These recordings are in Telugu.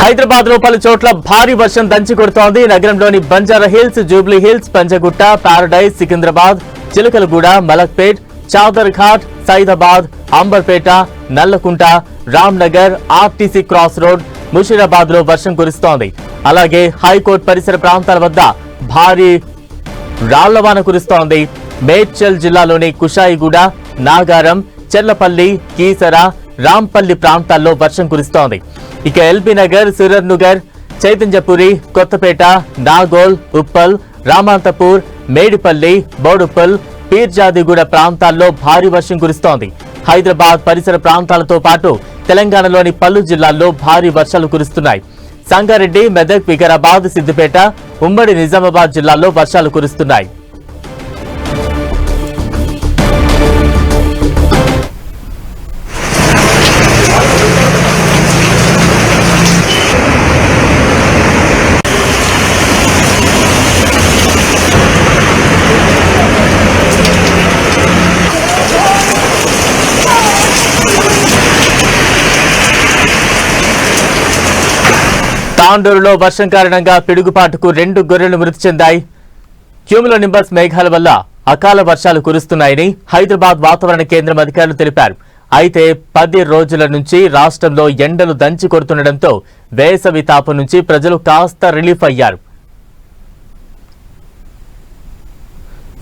హైదరాబాద్ లో పలు చోట్ల భారీ వర్షం దంచి కొడుతోంది. నగరంలోని Banjara Hills, Jubilee Hills, Panjagutta, Paradise, Secunderabad, Chilakalguda, Malakpet, Chadar Ghat, Saidabad, Amberpet, Nallakunta, Ramnagar, RTC cross road, Musheerabad లో వర్షం కురుస్తోంది. అలాగే హైకోర్టు పరిసర ప్రాంతాల వద్ద భారీ రాళ్లవాన కురుస్తోంది. మేడ్చల్ జిల్లాలోని కుషాయిగూడ, నాగారం, చెర్లపల్లి, కీసర, రాంపల్లి ప్రాంతాల్లో వర్షం కురుస్తోంది. ఇక ఎల్బీ నగర్, సురర్నగర్, చైతన్యపురి, కొత్తపేట, నాగోల్, ఉప్పల్, రామాంతపూర్, మేడిపల్లి, బోడుప్పల్, పీర్జాదిగూడ ప్రాంతాల్లో భారీ వర్షం కురుస్తోంది. హైదరాబాద్ పరిసర ప్రాంతాలతో పాటు తెలంగాణలోని పలు జిల్లాల్లో భారీ వర్షాలు కురుస్తున్నాయి. సంగారెడ్డి, మెదక్, వికారాబాద్, సిద్దిపేట, ఉమ్మడి నిజామాబాద్ జిల్లాల్లో వర్షాలు కురుస్తున్నాయి. తాండూరులో వర్షం కారణంగా పిడుగుపాటుకు 2 గొర్రెలు మృతి చెందాయి. క్యూములోనింబస్ మేఘాల వల్ల అకాల వర్షాలు కురుస్తున్నాయని హైదరాబాద్ వాతావరణ కేంద్రం అధికారులు తెలిపారు. అయితే 10 రోజుల నుంచి రాష్ట్రంలో ఎండలు దంచి కొడుతుండటంతో వేసవి తాపం నుంచి ప్రజలు కాస్త రిలీఫ్ అయ్యారు.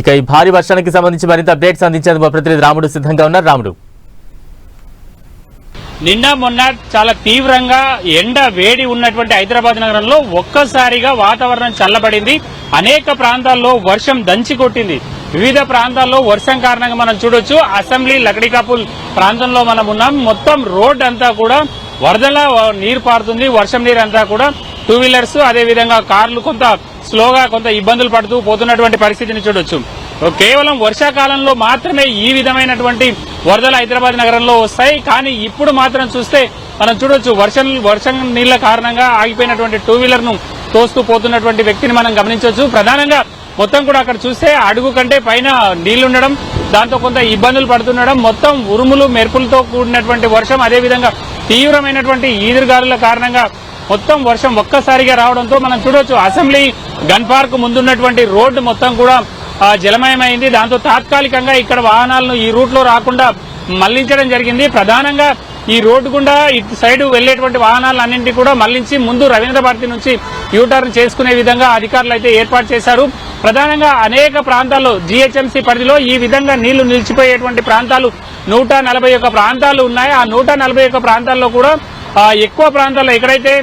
ఇక ఈ భారీ వర్షానికి సంబంధించి మరింత అప్డేట్స్ అందించేందుకు మా ప్రతినిధి రాముడు సిద్ధంగా ఉన్నారు. రాముడు, నిన్న మొన్న చాలా తీవ్రంగా ఎండ వేడి ఉన్నటువంటి హైదరాబాద్ నగరంలో ఒక్కసారిగా వాతావరణం చల్లబడింది. అనేక ప్రాంతాల్లో వర్షం దంచి కొట్టింది. వివిధ ప్రాంతాల్లో వర్షం కారణంగా మనం చూడొచ్చు. అసెంబ్లీ, లకడీకాపుల్ ప్రాంతంలో మనం ఉన్నాం. మొత్తం రోడ్ అంతా కూడా వరదలా నీరు పారుతుంది. వర్షం నీరు అంతా కూడా టూ వీలర్స్, అదేవిధంగా కార్లు కొంత స్లోగా కొంత ఇబ్బందులు పడుతూ పోతున్నటువంటి పరిస్థితిని చూడొచ్చు. కేవలం వర్షాకాలంలో మాత్రమే ఈ విధమైనటువంటి వరదలు హైదరాబాద్ నగరంలో వస్తాయి. కానీ ఇప్పుడు మాత్రం చూస్తే మనం చూడొచ్చు, వర్షం నీళ్ల కారణంగా ఆగిపోయినటువంటి టూ వీలర్ ను తోస్తూ పోతున్నటువంటి వ్యక్తిని మనం గమనించవచ్చు. ప్రధానంగా మొత్తం కూడా అక్కడ చూస్తే అడుగు కంటే పైన నీళ్లుండడం, దాంతో కొంత ఇబ్బందులు పడుతుండడం, మొత్తం ఉరుములు మెరుపులతో కూడినటువంటి వర్షం, అదేవిధంగా తీవ్రమైనటువంటి ఈదురుగాలుల కారణంగా మొత్తం వర్షం ఒక్కసారిగా రావడంతో మనం చూడొచ్చు అసెంబ్లీ గన్ పార్క్ ముందున్నటువంటి రోడ్డు మొత్తం కూడా జలమయమైంది. దాంతో తాత్కాలికంగా ఇక్కడ వాహనాలను ఈ రూట్ లో రాకుండా మళ్లించడం జరిగింది. ప్రధానంగా ఈ రోడ్డు గుండా ఇటు సైడ్ వెళ్లేటువంటి వాహనాలన్నింటి కూడా మళ్లించి ముందు రవీంద్ర భారతి నుంచి యూటర్న్ చేసుకునే విధంగా అధికారులు అయితే ఏర్పాటు చేశారు. ప్రధానంగా అనేక ప్రాంతాల్లో జీహెచ్ఎంసీ పరిధిలో ఈ విధంగా నీళ్లు నిలిచిపోయేటువంటి ప్రాంతాలు 141 ప్రాంతాలు ఉన్నాయి. ఆ 141 ప్రాంతాల్లో కూడా ఎక్కువ ప్రాంతాల్లో ఎక్కడైతే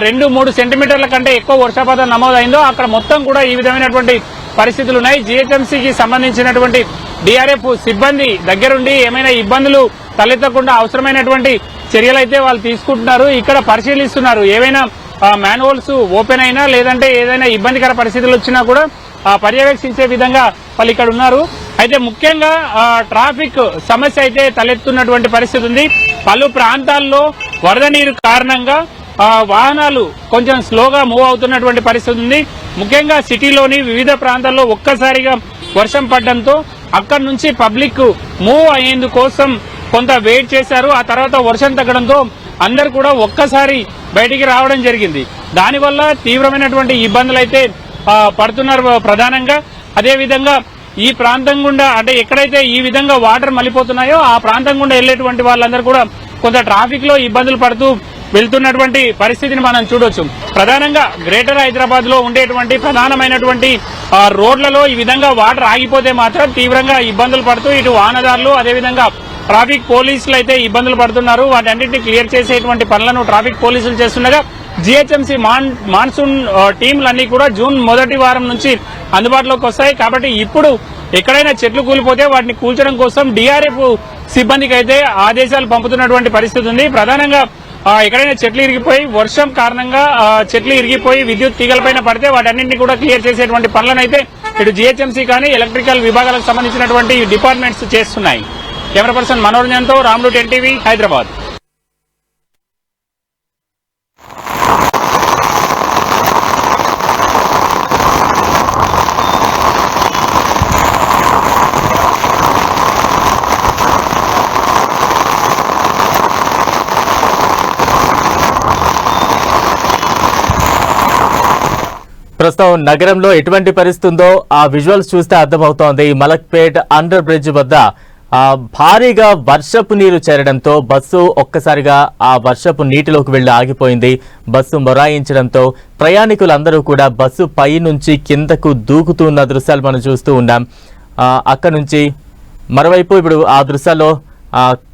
2-3 సెంటీమీటర్ల కంటే ఎక్కువ వర్షపాతం నమోదైందో అక్కడ మొత్తం కూడా ఈ విధమైనటువంటి పరిస్థితులు ఉన్నాయి. జీహెచ్ఎంసీకి సంబంధించినటువంటి డిఆర్ఎఫ్ సిబ్బంది దగ్గరుండి ఏమైనా ఇబ్బందులు తలెత్తకుండా అవసరమైనటువంటి చర్యలు అయితే వాళ్ళు తీసుకుంటున్నారు. ఇక్కడ పరిశీలిస్తున్నారు. ఏవైనా మ్యాన్హోల్స్ ఓపెన్ అయినా లేదంటే ఏదైనా ఇబ్బందికర పరిస్థితులు వచ్చినా కూడా పర్యవేక్షించే విధంగా వాళ్ళు ఇక్కడ ఉన్నారు. అయితే ముఖ్యంగా ట్రాఫిక్ సమస్య అయితే తలెత్తున్నటువంటి పరిస్థితి ఉంది. పలు ప్రాంతాల్లో వరద నీరు కారణంగా వాహనాలు కొంచెం స్లోగా మూవ్ అవుతున్నటువంటి పరిస్థితి ఉంది. ముఖ్యంగా సిటీలోని వివిధ ప్రాంతాల్లో ఒక్కసారిగా వర్షం పడడంతో అక్కడి నుంచి పబ్లిక్ మూవ్ అయ్యేందుకోసం కొంత వెయిట్ చేశారు. ఆ తర్వాత వర్షం తగ్గడంతో అందరు కూడా ఒక్కసారి బయటికి రావడం జరిగింది. దానివల్ల తీవ్రమైనటువంటి ఇబ్బందులు అయితే పడుతున్నారు ప్రధానంగా. అదేవిధంగా ఈ ప్రాంతం గుండా అంటే ఎక్కడైతే ఈ విధంగా వాటర్ మళ్ళీపోతున్నాయో ఆ ప్రాంతం గుండా వెళ్లేటువంటి వాళ్ళందరూ కూడా కొంత ట్రాఫిక్ లో ఇబ్బందులు పడుతూ వెళ్తున్నటువంటి పరిస్థితిని మనం చూడొచ్చు. ప్రధానంగా గ్రేటర్ హైదరాబాద్ లో ఉండేటువంటి ప్రధానమైనటువంటి రోడ్లలో ఈ విధంగా వాటర్ ఆగిపోతే మాత్రం తీవ్రంగా ఇబ్బందులు పడుతూ ఇటు వాహనదారులు అదేవిధంగా ట్రాఫిక్ పోలీసులు అయితే ఇబ్బందులు పడుతున్నారు. వాటన్నింటినీ క్లియర్ చేసేటువంటి పనులను ట్రాఫిక్ పోలీసులు చేస్తుండగా జీహెచ్ఎంసీ మాన్సూన్ టీంలన్నీ కూడా జూన్ మొదటి వారం నుంచి అందుబాటులోకి వస్తాయి. కాబట్టి ఇప్పుడు ఎక్కడైనా చెట్లు కూలిపోతే వాటిని కూల్చడం కోసం డిఆర్ఎఫ్ సిబ్బందికి అయితే ఆదేశాలు పంపుతున్నటువంటి పరిస్థితి ఉంది. ప్రధానంగా ఎక్కడైనా చెట్లు ఇరిగిపోయి వర్షం కారణంగా చెట్లు ఇరిగిపోయి విద్యుత్ తీగలపైన పడితే వాటన్నింటినీ కూడా క్లియర్ చేసేటువంటి పనులను అయితే ఇటు జీహెచ్ఎంసీ కానీ ఎలక్ట్రికల్ విభాగాలకు సంబంధించినటువంటి డిపార్ట్మెంట్స్ చేస్తున్నాయి. కెమెరా పర్సన్ మనోరంజన్తో రాముడు, 10 టీవీ, హైదరాబాద్. ప్రస్తుతం నగరంలో ఎటువంటి పరిస్థితి ఉందో ఆ విజువల్స్ చూస్తే అర్థమవుతోంది. మలక్పేట్ అండర్ బ్రిడ్జ్ వద్ద భారీగా వర్షపు నీరు చేరడంతో బస్సు ఒక్కసారిగా ఆ వర్షపు నీటిలోకి వెళ్లి ఆగిపోయింది. బస్సు మొరాయించడంతో ప్రయాణికులందరూ కూడా బస్సు పై నుంచి కిందకు దూకుతున్న దృశ్యాలు మనం చూస్తూ ఉన్నాం. అక్కడ నుంచి మరోవైపు ఇప్పుడు ఆ దృశ్యాల్లో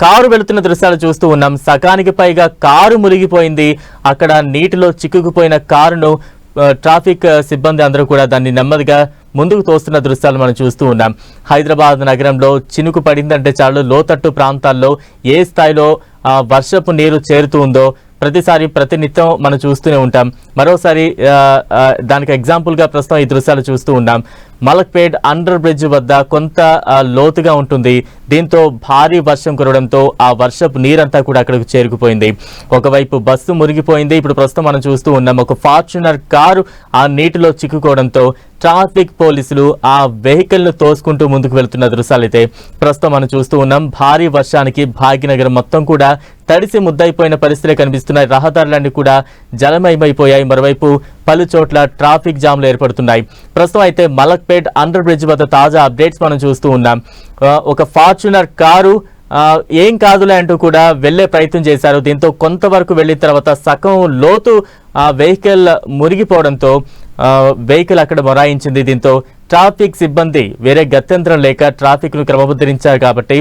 కారు వెళుతున్న దృశ్యాలు చూస్తూ ఉన్నాం. సగానికి పైగా కారు మునిగిపోయింది. అక్కడ నీటిలో చిక్కుకుపోయిన కారును ట్రాఫిక్ సిబ్బంది అందరూ కూడా దాన్ని నెమ్మదిగా ముందుకు తోస్తున్న దృశ్యాలు మనం చూస్తూ ఉన్నాం. హైదరాబాద్ నగరంలో చినుకు పడిందంటే చాలు లోతట్టు ప్రాంతాల్లో ఏ స్థాయిలో వర్షపు నీరు చేరుతూ ఉందో ప్రతినిత్యం మనం చూస్తూనే ఉంటాం. మరోసారి దానికి ఎగ్జాంపుల్గా ప్రస్తుతం ఈ దృశ్యాలు చూస్తూ ఉన్నాం. మలక్పేట్ అండర్ బ్రిడ్జ్ వద్ద కొంత లోతుగా ఉంటుంది. దీంతో భారీ వర్షం కురవడంతో ఆ వర్షపు నీరంతా కూడా అక్కడికి చేరుకుపోయింది. ఒకవైపు బస్సు మునిగిపోయింది. ఇప్పుడు ప్రస్తుతం మనం చూస్తూ ఉన్నాం ఒక ఫార్చునర్ కారు ఆ నీటిలో చిక్కుకోవడంతో ట్రాఫిక్ పోలీసులు ఆ వెహికల్ ను తోసుకుంటూ ముందుకు వెళ్తున్న దృశ్యాలైతే ప్రస్తుతం మనం చూస్తూ ఉన్నాం. భారీ వర్షానికి భాగ్యనగరం మొత్తం కూడా తడిసి ముద్దయిపోయిన పరిస్థితులే కనిపిస్తున్నాయి. రహదారులన్నీ కూడా జలమయమైపోయాయి. మరోవైపు పలు చోట్ల ట్రాఫిక్ జామ్లు ఏర్పడుతున్నాయి. ప్రస్తుతం అయితే మలక్పేట్ అండర్ బ్రిడ్జ్ వద్ద తాజా అప్డేట్స్ మనం చూస్తూ ఉన్నాం. ఒక ఫార్చునర్ కారు ఏం కాదులే అంటూ కూడా వెళ్లే ప్రయత్నం చేశారు. దీంతో కొంతవరకు వెళ్లిన తర్వాత సగం లోతు వెహికల్ మునిగిపోవడంతో వెహికల్ అక్కడ మొరాయించింది. దీంతో ట్రాఫిక్ సిబ్బంది వేరే గత్యంతరం లేక ట్రాఫిక్ ను క్రమబద్ధరించారు కాబట్టి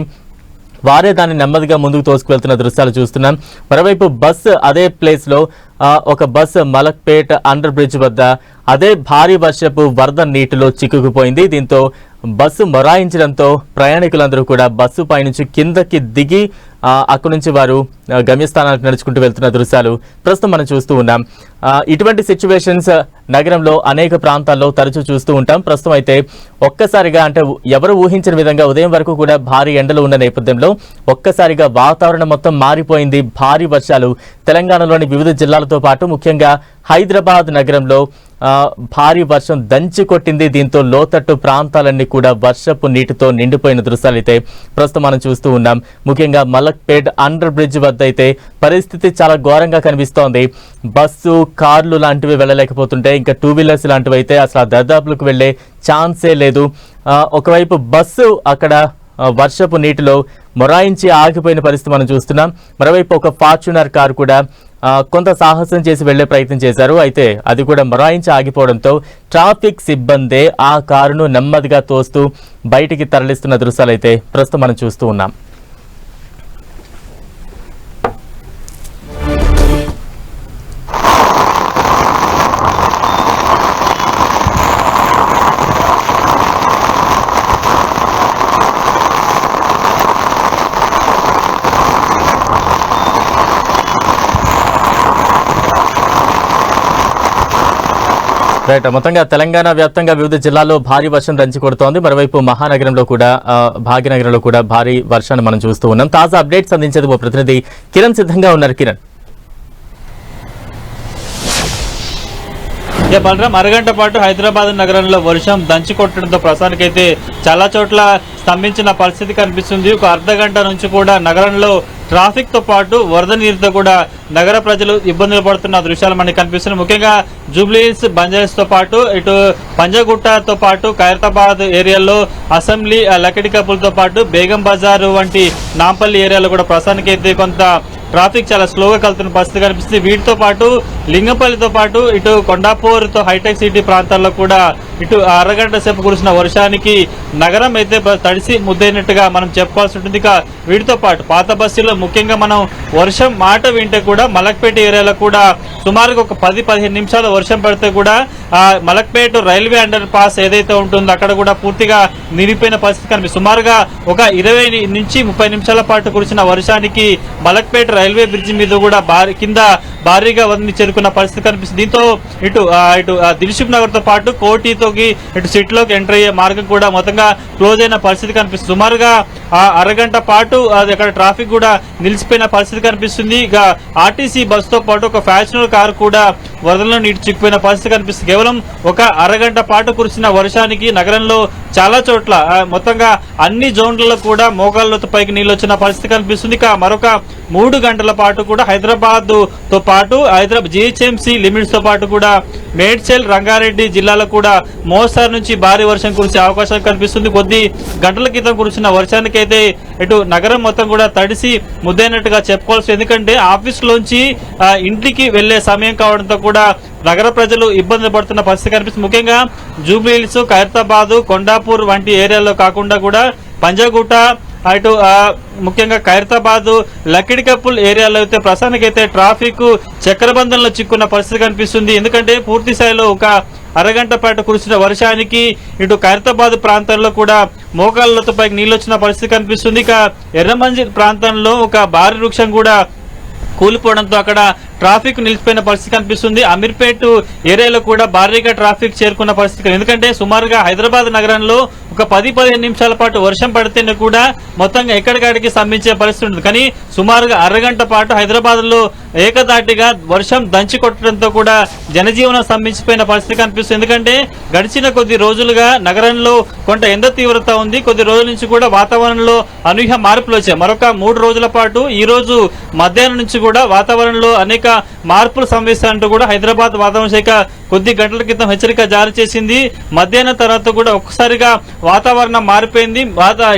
వారే దాన్ని నెమ్మదిగా ముందుకు తోసుకువెళ్తున్న దృశ్యాలు చూస్తున్నాం. మరోవైపు బస్సు అదే ప్లేస్ లో ఒక బస్సు మలక్పేట్ అండర్ బ్రిడ్జ్ వద్ద అదే భారీ వర్షపు వరద నీటిలో చిక్కుకుపోయింది. దీంతో బస్సు మొరాయించడంతో ప్రయాణికులందరూ కూడా బస్సు పైనుంచి కిందకి దిగి అక్కడి నుంచి వారు గమ్యస్థానానికి నడుచుకుంటూ వెళ్తున్న దృశ్యాలు ప్రస్తుతం మనం చూస్తూ ఉన్నాం. ఇటువంటి సిచ్యువేషన్స్ నగరంలో అనేక ప్రాంతాల్లో తరచూ చూస్తూ ఉంటాం. ప్రస్తుతం అయితే ఒక్కసారిగా అంటే ఎవరు ఊహించిన విధంగా ఉదయం వరకు కూడా భారీ ఎండలు ఉన్న నేపథ్యంలో ఒక్కసారిగా వాతావరణం మొత్తం మారిపోయింది. భారీ వర్షాలు తెలంగాణలోని వివిధ జిల్లాలతో పాటు ముఖ్యంగా హైదరాబాద్ నగరంలో భారీ వర్షం దంచి కొట్టింది. దీంతో లోతట్టు ప్రాంతాలన్నీ కూడా వర్షపు నీటితో నిండిపోయిన దృశ్యాలు అయితే ప్రస్తుతం మనం చూస్తూ ఉన్నాం. ముఖ్యంగా మలక్పేట్ అండర్ బ్రిడ్జ్ వద్ద అయితే పరిస్థితి చాలా ఘోరంగా కనిపిస్తోంది. బస్సు కార్లు లాంటివి వెళ్ళలేకపోతుంటే ఇంకా టూ వీలర్స్ లాంటివి అయితే అసలు దర్దాపులకు వెళ్లే ఛాన్సే లేదు. ఒకవైపు బస్సు అక్కడ వర్షపు నీటిలో మొరాయించి ఆగిపోయిన పరిస్థితి మనం చూస్తున్నాం. మరోవైపు ఒక ఫార్చునర్ కారు కూడా కొంత సాహసం చేసి వెళ్లే ప్రయత్నం చేశారు. అయితే అది కూడా మొరాయించి ఆగిపోవడంతో ట్రాఫిక్ సిబ్బందే ఆ కారును నెమ్మదిగా తోస్తూ బయటికి తరలిస్తున్న దృశ్యాలైతే ప్రస్తుతం మనం చూస్తూ ఉన్నాం. రైట్, మొత్తంగా తెలంగాణ వ్యాప్తంగా వివిధ జిల్లాల్లో భారీ వర్షం దంచి కొడుతోంది. మరోవైపు మహానగరంలో కూడా భాగ్యనగరంలో కూడా భారీ వర్షాన్ని మనం చూస్తూ ఉన్నాం. తాజా అప్డేట్స్ అందించేది మా ప్రతినిధి కిరణ్ సిద్ధంగా ఉన్నారు. కిరణ్, బలరాం, అరగంట పాటు హైదరాబాద్ నగరంలో వర్షం దంచి కొట్టడంతో ప్రస్తుతానికైతే చాలా చోట్ల స్తంభించిన పరిస్థితి కనిపిస్తుంది. ఒక అర్ధ గంట నుంచి కూడా నగరంలో ట్రాఫిక్ తో పాటు వరద నీరుతో కూడా నగర ప్రజలు ఇబ్బందులు పడుతున్న దృశ్యాలు మనకి కనిపిస్తున్నాయి. ముఖ్యంగా జూబ్లీహిల్స్, బంజారాస్ తో పాటు ఇటు పంజాగుట్టతో పాటు ఖైరతాబాద్ ఏరియాలో, అసెంబ్లీ, లకిడికపులతో పాటు బేగం బజార్ వంటి నాంపల్లి ఏరియాలో కూడా ప్రస్తుతానికైతే కొంత ట్రాఫిక్ చాలా స్లోగా కలుతున్న పరిస్థితి కనిపిస్తుంది. వీటితో పాటు లింగంపల్లితో పాటు ఇటు కొండాపూర్తో హైటెక్ సిటీ ప్రాంతాల్లో కూడా ఇటు అరగంట సేపు కురిసిన వర్షానికి నగరం అయితే తడిసి ముద్దైనట్టుగా మనం చెప్పాల్సి ఉంటుంది. ఇక వీటితో పాటు పాత బస్సులో ముఖ్యంగా మనం వర్షం మాట వింటే కూడా మలక్పేట ఏరియాలో కూడా సుమారుగా ఒక 10-15 నిమిషాలు వర్షం పడితే కూడా మలక్పేట రైల్వే అండర్ పాస్ ఏదైతే ఉంటుందో అక్కడ కూడా పూర్తిగా నిలిపోయిన పరిస్థితి కనిపిస్తుంది. సుమారుగా ఒక 20 నుంచి 30 నిమిషాల పాటు కురిసిన వర్షానికి మలక్పేట రైల్వే బ్రిడ్జి మీద కూడా కింద భారీగా వదిలి చేరుకున్న పరిస్థితి కనిపిస్తుంది. దీంతో ఇటు దిల్సుఖ్ నగర్ తో పాటు కోటితోకి ఇటు సిటీలోకి ఎంటర్ అయ్యే మార్గం కూడా మొత్తంగా క్లోజ్ అయిన పరిస్థితి కనిపిస్తుంది. సుమారుగా అరగంట పాటు అది అక్కడ ట్రాఫిక్ కూడా నిలిచిపోయిన పరిస్థితి కనిపిస్తుంది. ఇక ఆర్టీసీ బస్ తో పాటు ఒక ఫ్యాషనర్ కార్ కూడా వరదల్లో నీటి చిక్కుపోయిన పరిస్థితి కనిపిస్తుంది. కేవలం ఒక అరగంట పాటు కురిసిన వర్షానికి నగరంలో చాలా చోట్ల మొత్తంగా అన్ని జోన్లలో కూడా మోకాళ్ళతో పైకి నీళ్ళు వచ్చిన పరిస్థితి కనిపిస్తుంది. ఇక మరొక 3 గంటల పాటు కూడా హైదరాబాద్ తో పాటు GHMC లిమిట్స్ తో పాటు కూడా మేడ్చల్, రంగారెడ్డి జిల్లాలో కూడా మోస్తారు నుంచి భారీ వర్షం కురిసే అవకాశం కనిపిస్తుంది. కొద్ది గంటల క్రితం కురిసిన వర్షానికైతే ఇటు నగరం మొత్తం కూడా తడిసి ముద్దైనట్టుగా చెప్పుకోవాల్సి, ఎందుకంటే ఆఫీసులోంచి ఇంటికి వెళ్లే సమయం కావడంతో కూడా నగర ప్రజలు ఇబ్బందులు పడుతున్న పరిస్థితి కనిపిస్తుంది. ముఖ్యంగా జూబ్లీ హిల్స్, ఖైరతాబాద్, కొండాపూర్ వంటి ఏరియాలో కాకుండా కూడా పంజాగుట్ట, అటు ముఖ్యంగా ఖైరతాబాద్, లక్కిడికప్పుల్ ఏరియాలో అయితే ప్రస్తుతానికైతే ట్రాఫిక్ చక్రబంధంలో చిక్కున్న పరిస్థితి కనిపిస్తుంది. ఎందుకంటే పూర్తి స్థాయిలో ఒక అరగంట పాటు కురిసిన వర్షానికి ఇటు ఖైరతాబాద్ ప్రాంతంలో కూడా మోకాళ్ళతో పైకి నీళ్ళు వచ్చిన పరిస్థితి కనిపిస్తుంది. ఇక ఎర్రమంజిల్ ప్రాంతంలో ఒక భారీ వృక్షం కూడా కూలిపోవడంతో అక్కడ ట్రాఫిక్ నిలిచిపోయిన పరిస్థితి కనిపిస్తుంది. అమీర్పేట్ ఏరియాలో కూడా భారీగా ట్రాఫిక్ చేరుకున్న పరిస్థితి, ఎందుకంటే సుమారుగా హైదరాబాద్ నగరంలో ఒక 10-15 నిమిషాల పాటు వర్షం పడితేనే కూడా మొత్తంగా ఎక్కడికాడికి స్తంభించే పరిస్థితి ఉంటుంది. కానీ సుమారుగా అరగంట పాటు హైదరాబాద్ లో ఏకదాటిగా వర్షం దంచి కొట్టడంతో కూడా జనజీవనం స్తంభించిపోయిన పరిస్థితి కనిపిస్తుంది. ఎందుకంటే గడిచిన కొద్ది రోజులుగా నగరంలో కొంత ఎండ తీవ్రత ఉంది. కొద్ది రోజుల నుంచి కూడా వాతావరణంలో అనూహ్య మార్పులు వచ్చాయి. మరొక 3 రోజుల పాటు ఈ రోజు మధ్యాహ్నం నుంచి కూడా వాతావరణంలో అనేక మార్పులు సంభవిస్తాయంటూ కూడా హైదరాబాద్ వాతావరణ శాఖ కొద్ది గంటల క్రితం హెచ్చరిక జారీ చేసింది. మధ్యాహ్నం తర్వాత కూడా ఒక్కసారిగా వాతావరణం మారిపోయింది.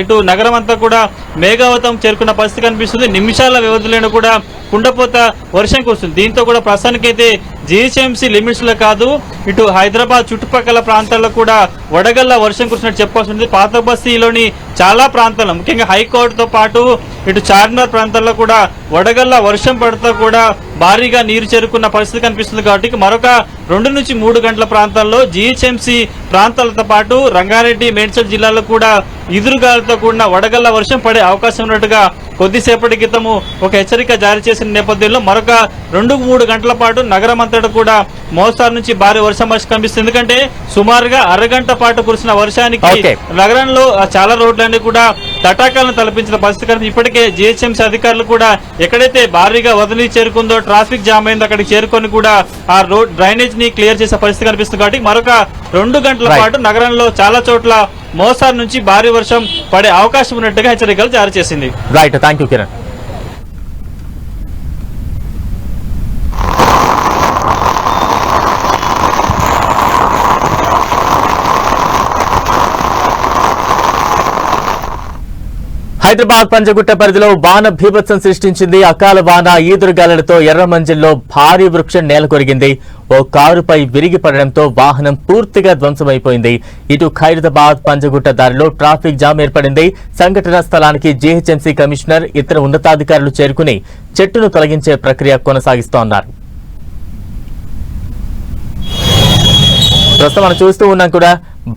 ఇటు నగరం అంతా కూడా మేఘావతం చేరుకున్న పరిస్థితి కనిపిస్తుంది. నిమిషాల వ్యవధిలో కూడా కుండపోత వర్షం కురుస్తుంది. దీంతో కూడా ప్రస్తుతానికైతే GHMC లిమిట్స్ లో కాదు, ఇటు హైదరాబాద్ చుట్టుపక్కల ప్రాంతాల్లో కూడా వడగళ్ల వర్షం కురిసినట్టు చెప్పాల్సి ఉంది. పాత బస్తీలోని చాలా ప్రాంతాల్లో ముఖ్యంగా హైకోర్టుతో పాటు ఇటు చార్మినార్ ప్రాంతాల్లో కూడా వడగళ్ల వర్షం పడుతూ కూడా భారీగా నీరు చేరుకున్న పరిస్థితి కనిపిస్తుంది. కాబట్టి మరొక 2 నుంచి 3 గంటల ప్రాంతాల్లో GHMC ప్రాంతాలతో పాటు రంగారెడ్డి, మేడ్చల్ జిల్లాలో కూడా ఎదురుగాలతో కూడిన వడగళ్ల వర్షం పడే అవకాశం ఉన్నట్టుగా కొద్దిసేపటి క్రితము ఒక హెచ్చరిక జారీ చేసిన నేపథ్యంలో మరొక 2-3 గంటల పాటు నగరం అంతటా కూడా మోస్తారు నుంచి భారీ వర్షం కనిపిస్తుంది. ఎందుకంటే సుమారుగా అరగంట పాటు కురిసిన వర్షానికి నగరంలో చాలా రోడ్లన్నీ కూడా తటాకాలను తలపించిన పరిస్థితి కనిపిస్తుంది. ఇప్పటికే GHMC అధికారులు కూడా ఎక్కడైతే భారీగా వదిలి చేరుకుందో, ట్రాఫిక్ జామ్ అయిందో అక్కడికి చేరుకొని కూడా ఆ రోడ్ డ్రైనేజ్ ని క్లియర్ చేసే పరిస్థితి కనిపిస్తుంది. కాబట్టి మరొక 2 గంటల పాటు నగరంలో చాలా చోట్ల మోస్తారు నుంచి భారీ వర్షం పడే అవకాశం ఉన్నట్టుగా హెచ్చరికలు జారీ చేసింది. Right, thank you Kiran. Hyderabad Panjagutta పరిధిలో వాన భీభత్సం సృష్టించింది. అకాల వాన, ఈదురుగాలులతో ఎర్రమంజిల్లో భారీ వృక్షం నేలకొరిగింది. ఓ కారుపై విరిగి పడడంతో వాహనం పూర్తిగా ధ్వంసమైపోయింది. ఇటు ఖైరతాబాద్ పంజగుట్ట దారిలో ట్రాఫిక్ జామ్ ఏర్పడింది. సంఘటనా స్థలానికి GHMC కమిషనర్, ఇతర ఉన్నతాధికారులు చేరుకుని చెట్టును తొలగించే ప్రక్రియ కొనసాగిస్తోన్నారు. ప్రస్తుతం మనం చూస్తూ ఉన్నాం కూడా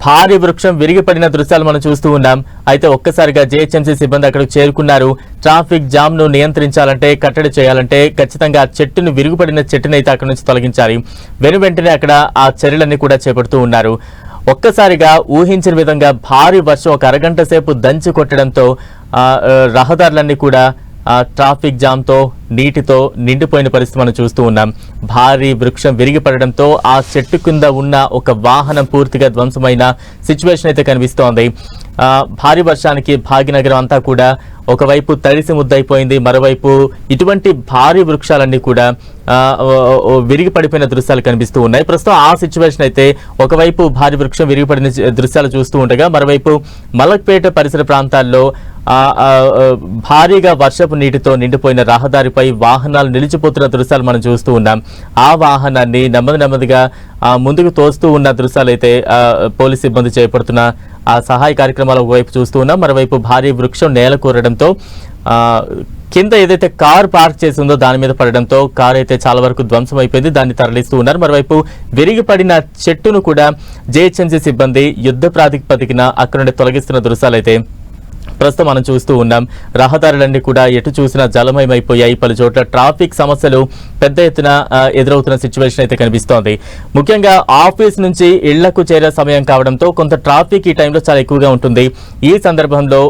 భారీ వృక్షం విరిగిపడిన దృశ్యాలు మనం చూస్తూ ఉన్నాం. అయితే ఒక్కసారిగా GHMC సిబ్బంది అక్కడికి చేరుకున్నారు. ట్రాఫిక్ జామ్ ను నియంత్రించాలంటే, కట్టడి చేయాలంటే ఖచ్చితంగా చెట్టును, విరిగిపడిన చెట్టును అయితే అక్కడి నుంచి తొలగించాలి. వెంటనే అక్కడ ఆ చర్యలన్నీ కూడా చేపడుతూ ఉన్నారు. ఒక్కసారిగా ఊహించిన విధంగా భారీ వర్షం ఒక అరగంట సేపు దంచి కొట్టడంతో రహదారులన్నీ కూడా ట్రాఫిక్ జామ్ తో, నీటితో నిండిపోయిన పరిస్థితి మనం చూస్తూ ఉన్నాం. భారీ వృక్షం విరిగిపడడంతో ఆ చెట్టు కింద ఉన్న ఒక వాహనం పూర్తిగా ధ్వంసమైన సిచ్యువేషన్ అయితే కనిపిస్తోంది. భారీ వర్షానికి భాగ్యనగరం అంతా కూడా ఒకవైపు తడిసి ముద్దయిపోయింది. మరోవైపు ఇటువంటి భారీ వృక్షాలన్నీ కూడా విరిగి పడిపోయిన దృశ్యాలు కనిపిస్తూ ఉన్నాయి. ప్రస్తుతం ఆ సిచ్యువేషన్ అయితే ఒకవైపు భారీ వృక్షం విరిగిపడిన దృశ్యాలు చూస్తూ ఉండగా, మరోవైపు మలక్పేట పరిసర ప్రాంతాల్లో భారీగా వర్షపు నీటితో నిండిపోయిన రహదారిపై వాహనాలు నిలిచిపోతున్న దృశ్యాలు మనం చూస్తూ ఉన్నాం. ఆ వాహనాన్ని నెమ్మదిగా ముందుకు తోస్తూ ఉన్న దృశ్యాలు అయితే పోలీస్ సిబ్బంది చేపడుతున్న ఆ సహాయ కార్యక్రమాలు ఒకవైపు చూస్తూ ఉన్నాం. మరోవైపు భారీ వృక్షం నేల కూరడంతో కింద ఏదైతే కార్ పార్క్ చేసి ఉందో దాని మీద పడడంతో కార్ అయితే చాలా వరకు ధ్వంసం అయిపోయింది. దాన్ని తరలిస్తూ ఉన్నారు. మరోవైపు విరిగి పడిన చెట్టును కూడా GHMC సిబ్బంది యుద్ధ ప్రాతిపదికన అక్కడ నుండి తొలగిస్తున్న దృశ్యాలు అయితే ప్రస్తుతం మనం చూస్తూ ఉన్నాం. రహదారులన్నీ కూడా ఎటు చూసినా జలమయమైపోయాయి. పలు చోట్ల ట్రాఫిక్ సమస్యలు పెద్ద ఎత్తున ఎదురవుతున్న సిచ్యువేషన్ అయితే కనిపిస్తోంది. ముఖ్యంగా ఆఫీస్ నుంచి ఇళ్లకు చేరే సమయం కావడంతో కొంత ట్రాఫిక్ ఈ టైంలో చాలా ఎక్కువగా ఉంటుంది. ఈ సందర్భంలో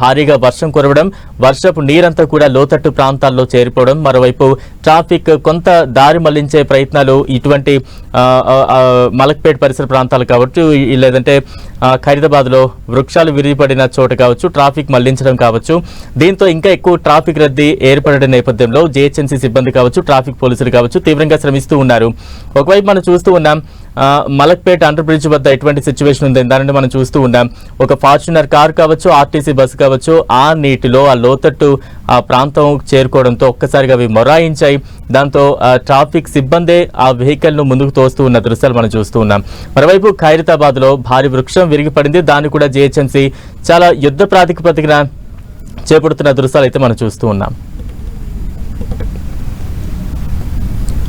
భారీగా వర్షం కురవడం, వర్షపు నీరంతా కూడా లోతట్టు ప్రాంతాల్లో చేరిపోవడం, మరోవైపు ట్రాఫిక్ కొంత దారి మళ్లించే ప్రయత్నాలు ఇటువంటి మలక్పేట్ పరిసర ప్రాంతాలు కావచ్చు, లేదంటే ఖైరతాబాద్ లో వృక్షాలు విరిగిపడిన చోట కావచ్చు, ట్రాఫిక్ మళ్లించడం కావచ్చు. దీంతో ఇంకా ఎక్కువ ట్రాఫిక్ రద్దీ ఏర్పడిన నేపథ్యంలో జీహెచ్ఎంసీ సిబ్బంది కావచ్చు, ట్రాఫిక్ పోలీసులు కావచ్చు తీవ్రంగా శ్రమిస్తూ ఉన్నారు. ఒకవైపు మనం చూస్తూ ఉన్నాం మలక్పేట్ అండర్ బ్రిడ్జ్ వద్ద ఎటువంటి సిచ్యువేషన్ ఉంది దానిని మనం చూస్తూ ఉన్నాం. ఒక ఫార్చునర్ కార్ కావచ్చు, ఆర్టీసీ బస్సు కావచ్చు ఆ నీటిలో ఆ లోతట్టు ఆ ప్రాంతం చేరుకోవడంతో ఒక్కసారిగా అవి మొరాయించాయి. దాంతో ట్రాఫిక్ సిబ్బందే ఆ వెహికల్ ను ముందుకు తోస్తూ ఉన్న దృశ్యాలు మనం చూస్తూ ఉన్నాం. మరోవైపు ఖైరతాబాద్ లో భారీ వృక్షం విరిగిపడింది. దాన్ని కూడా జీహెచ్ఎంసీ చాలా యుద్ధ ప్రాతిపదికన చేపడుతున్న దృశ్యాలు అయితే మనం చూస్తూ ఉన్నాం.